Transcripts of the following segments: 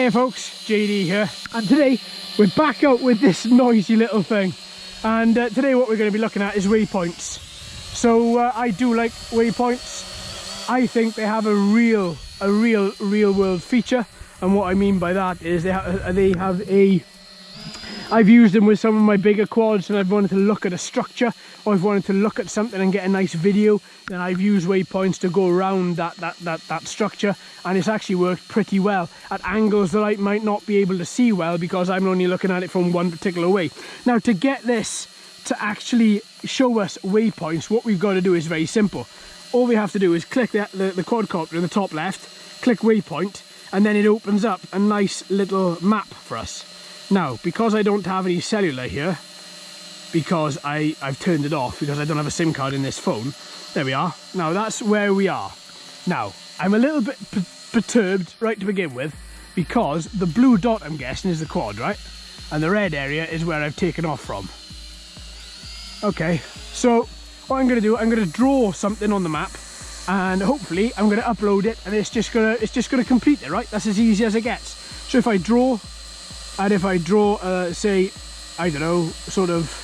Hiya folks, JD here, and today we're back out with this noisy little thing. And today what we're going to be looking at is waypoints. So I do like waypoints. I think they have a real world feature, and what I mean by that is they have a. I've used them with some of my bigger quads, and I've wanted to look at a structure, or I've wanted to look at something and get a nice video. Then I've used waypoints to go around that structure, and it's actually worked pretty well at angles that I might not be able to see well because I'm only looking at it from one particular way. Now, to get this to actually show us waypoints, what we've got to do is very simple. All we have to do is click the quadcopter in the top left, click waypoint, and then it opens up a nice little map for us. Now, because I don't have any cellular here, because I've turned it off because I don't have a SIM card in this phone, there we are. Now that's where we are. Now, I'm a little bit perturbed right to begin with, because the blue dot, I'm guessing, is the quad, right? And the red area is where I've taken off from. Okay, so what I'm going to do, I'm going to draw something on the map, and hopefully I'm going to upload it, and it's just going to complete it, right? That's as easy as it gets. So if I draw, and if I draw, say, I don't know, sort of,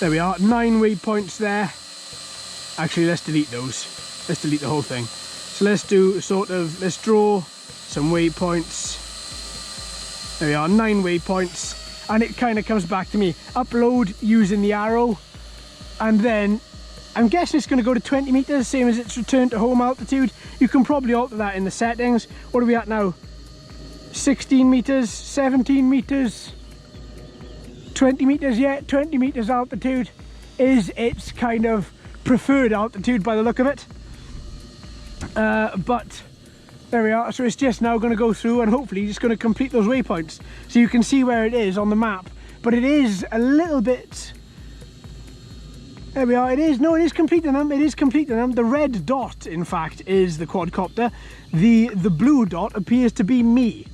there we are, 9 waypoints there. Actually, let's delete those. Let's delete the whole thing. So let's do let's draw some waypoints. There we are, 9 waypoints. And it kind of comes back to me. Upload using the arrow. And then, I'm guessing it's going to go to 20 meters, same as its return to home altitude. You can probably alter that in the settings. What are we at now? 16 meters, 17 meters, 20 meters, yeah, 20 meters altitude is its kind of preferred altitude by the look of it. But there we are, so it's just now going to go through and hopefully just going to complete those waypoints. So you can see where it is on the map, but it is a little bit, there we are, it is completing them, it is completing them. The red dot, in fact, is the quadcopter. The blue dot appears to be me,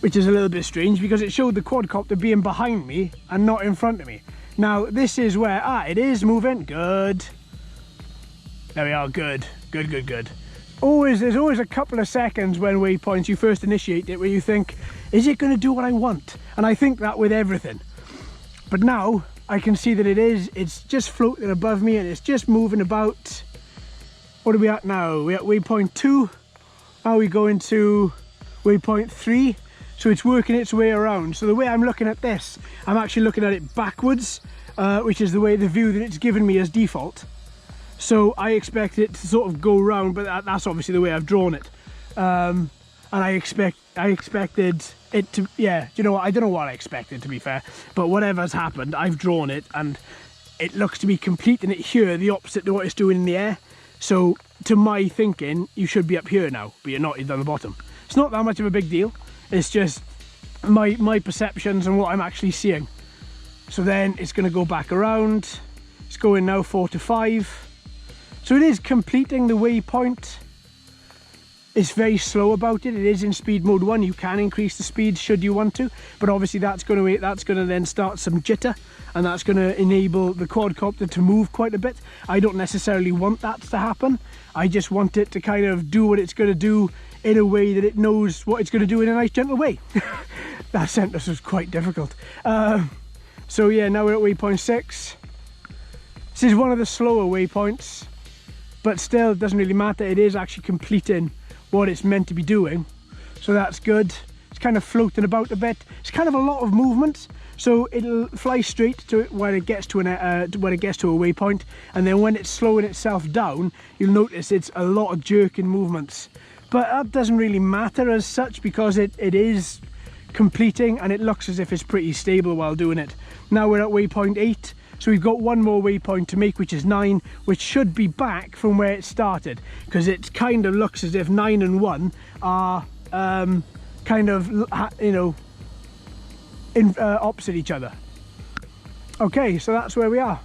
which is a little bit strange because it showed the quadcopter being behind me and not in front of me. Now, this is where, it is moving, good. There we are, good. There's always a couple of seconds when waypoints, you first initiate it, where you think, is it going to do what I want? And I think that with everything. But now, I can see that it's just floating above me and it's just moving about. What are we at now? We're at waypoint 2. Now we go into waypoint 3. So it's working its way around. So the way I'm looking at this, I'm actually looking at it backwards, which is the view that it's given me as default. So I expect it to sort of go round, but that's obviously the way I've drawn it. And I expected it to, yeah, you know what, I don't know what I expected, to be fair, but whatever's happened, I've drawn it, and it looks to be completing it here, the opposite to what it's doing in the air. So to my thinking, you should be up here now, but you're not, you're down the bottom. It's not that much of a big deal. It's just my perceptions and what I'm actually seeing. So then it's going to go back around. It's going now 4 to 5. So it is completing the waypoint. It's very slow about it. It is in speed mode 1. You can increase the speed should you want to, but obviously that's going to then start some jitter, and that's going to enable the quadcopter to move quite a bit. I don't necessarily want that to happen. I just want it to kind of do what it's going to do in a way that it knows what it's going to do in a nice gentle way. That sentence was quite difficult. So yeah, now we're at waypoint 6. This is one of the slower waypoints, but still, it doesn't really matter. It is actually completing what it's meant to be doing, so that's good. It's kind of floating about a bit. It's kind of a lot of movement, so it'll fly straight to when it gets to a waypoint, and then when it's slowing itself down, you'll notice it's a lot of jerking movements. But that doesn't really matter as such because it is completing, and it looks as if it's pretty stable while doing it. Now we're at waypoint 8. So we've got one more waypoint to make, which is 9, which should be back from where it started, because it kind of looks as if 9 and 1 are kind of, you know, opposite each other. Okay, so that's where we are.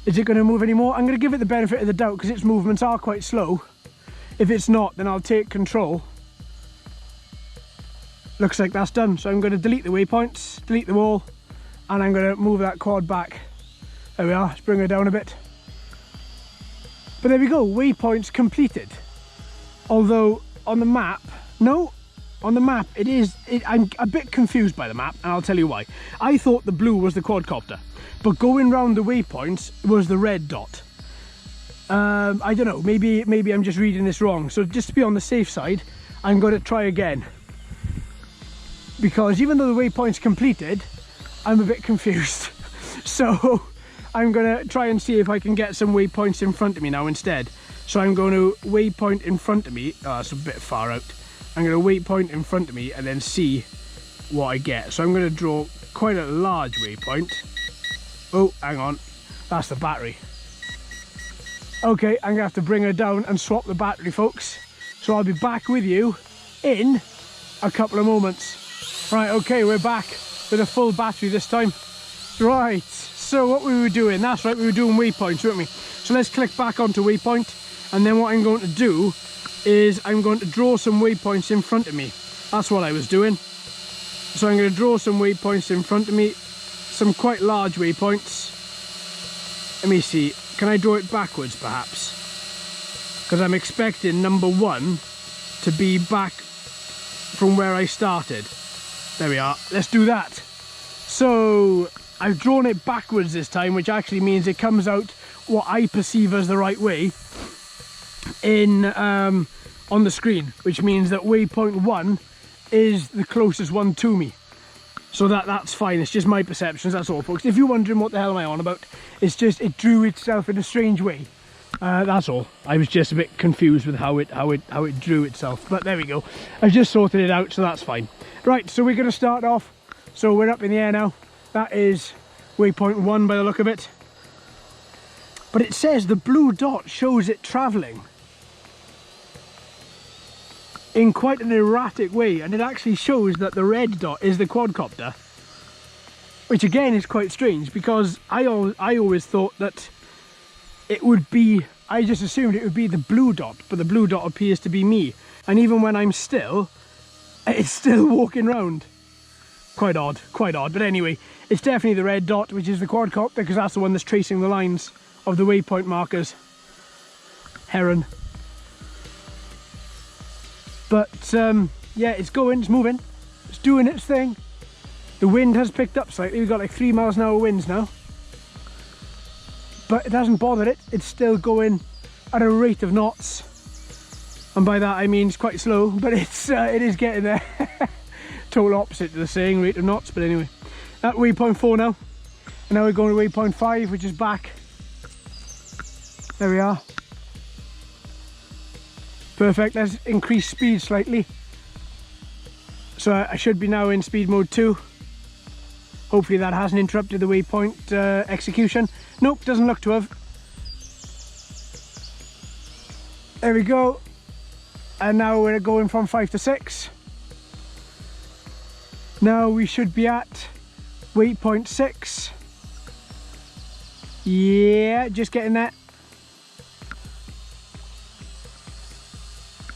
Is it going to move anymore? I'm going to give it the benefit of the doubt because its movements are quite slow. If it's not, then I'll take control. Looks like that's done. So I'm going to delete the waypoints, delete them all, and I'm going to move that quad back. There we are, let's bring her down a bit. But there we go, waypoints completed. Although on the map, no, on the map, I'm a bit confused by the map, and I'll tell you why. I thought the blue was the quadcopter, but going round the waypoints was the red dot. I don't know, maybe I'm just reading this wrong. So just to be on the safe side, I'm going to try again. Because even though the waypoint's completed, I'm a bit confused. So I'm going to try and see if I can get some waypoints in front of me now instead. So I'm going to waypoint in front of me. Oh, that's a bit far out. I'm going to waypoint in front of me and then see what I get. So I'm going to draw quite a large waypoint. Oh, hang on. That's the battery. Okay, I'm going to have to bring her down and swap the battery, folks. So I'll be back with you in a couple of moments. Right, okay, we're back with a full battery this time. Right, so what we were doing, that's right, we were doing waypoints, weren't we? So let's click back onto waypoint, and then what I'm going to do is I'm going to draw some waypoints in front of me. That's what I was doing. So I'm going to draw some waypoints in front of me, some quite large waypoints. Let me see, can I draw it backwards perhaps? Because I'm expecting number 1 to be back from where I started. There we are, let's do that. So I've drawn it backwards this time, which actually means it comes out what I perceive as the right way in on the screen, which means that waypoint 1 is the closest one to me. So that's fine, it's just my perceptions, that's all folks. If you're wondering what the hell am I on about, it's just it drew itself in a strange way. That's all. I was just a bit confused with how it drew itself, but there we go. I've just sorted it out, so that's fine. Right, so we're going to start off. So we're up in the air now. That is waypoint 1 by the look of it. But it says the blue dot shows it travelling in quite an erratic way, and it actually shows that the red dot is the quadcopter, which again is quite strange because I always thought that it would be, I just assumed it would be the blue dot, but the blue dot appears to be me, and even when I'm still, it's still walking round. Quite odd, but anyway, it's definitely the red dot, which is the quadcopter, because that's the one that's tracing the lines of the waypoint markers. Heron. But yeah, it's going, it's moving, it's doing its thing. The wind has picked up slightly, we've got like 3 miles an hour winds now. But it hasn't bothered it, it's still going at a rate of knots. And by that I mean it's quite slow, but it is getting there. Total opposite to the saying, rate of knots, but anyway. At waypoint 4 now. And now we're going to waypoint 5, which is back. There we are. Perfect, let's increase speed slightly. So I should be now in speed mode 2. Hopefully that hasn't interrupted the waypoint execution. Nope, doesn't look to have. There we go. And now we're going from 5 to 6. Now we should be at waypoint 6. Yeah, just getting that.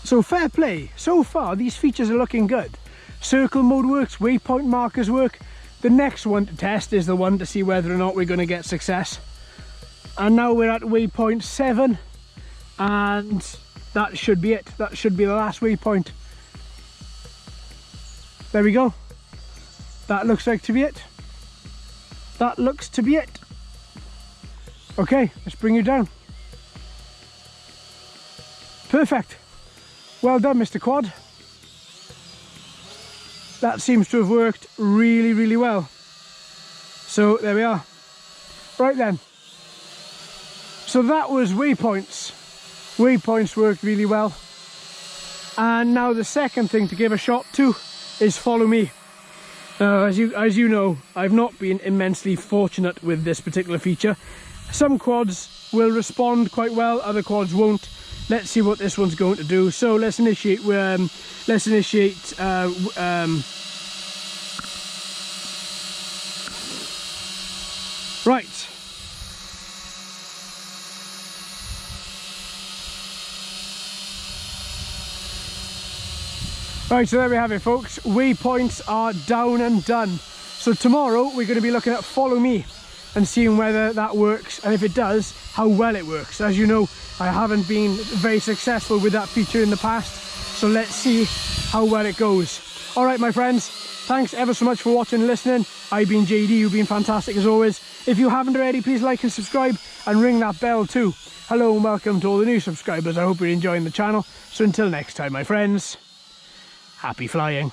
So fair play. So far these features are looking good. Circle mode works, waypoint markers work. The next one to test is the one to see whether or not we're going to get success. And now we're at waypoint 7. And that should be it. That should be the last waypoint. There we go. That looks like to be it. That looks to be it. Okay, let's bring you down. Perfect. Well done, Mr. Quad. That seems to have worked really, really well. So there we are. Right then. So that was waypoints. Waypoints worked really well. And now the second thing to give a shot to is follow me. As you know, I've not been immensely fortunate with this particular feature. Some quads will respond quite well, other quads won't. Let's see what this one's going to do. So let's initiate. Right. Right, so there we have it, folks. Waypoints are down and done. So tomorrow we're going to be looking at follow me and seeing whether that works, and if it does, how well it works. As you know, I haven't been very successful with that feature in the past, So let's see how well it goes. All right, my friends, thanks ever so much for watching and listening. I've been JD, you've been fantastic as always. If you haven't already, please like and subscribe and ring that bell too. Hello and welcome to all the new subscribers. I hope you're enjoying the channel. So until next time, my friends, happy flying.